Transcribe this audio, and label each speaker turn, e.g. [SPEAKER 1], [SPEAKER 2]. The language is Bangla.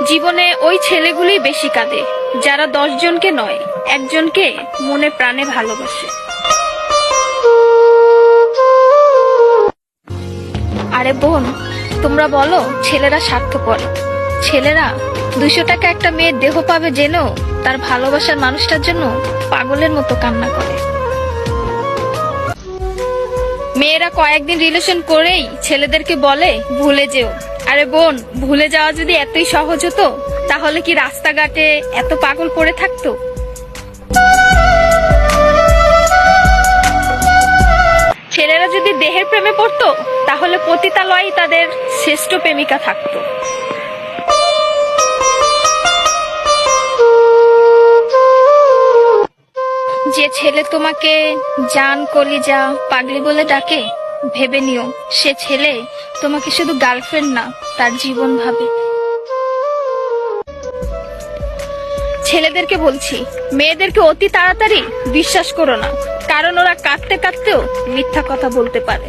[SPEAKER 1] জীবনে ওই ছেলেগুলোই বেশি কাঁদে যারা 10 জনকে নয়, একজনকে মনে প্রাণে ভালোবাসে। আরে বোন, তোমরা বলো ছেলেরা স্বার্থপর। ছেলেরা 200 টাকা একটা মেয়ের দেহ পাবে জেনেও তার ভালোবাসার মানুষটার জন্য পাগলের মতো কান্না করে। মেয়েরা কয়েকদিন রিলেশন করেই ছেলেদেরকে বলে ভুলে যেও। আরে বোন, ভুলে যাওয়া যদি এতই সহজ হতো তাহলে কি রাস্তাঘাটে এত পাগল পড়ে থাকতো? ছেলেরা যদি দেহের প্রেমে পড়তো তাহলে পতিতালয়েই তাদের শ্রেষ্ঠ প্রেমিকা থাকতো। যে ছেলে তোমাকে জান, কলিজা, পাগলি বলে ডাকে, ভেবে নিও সে ছেলে তোমাকে শুধু গার্লফ্রেন্ড না, তার জীবন ভাবে। ছেলেদেরকে বলছি, মেয়েদেরকে অতি তাড়াতাড়ি বিশ্বাস করো না, কারণ ওরা কাঁদতে কাঁদতেও মিথ্যা কথা বলতে পারে।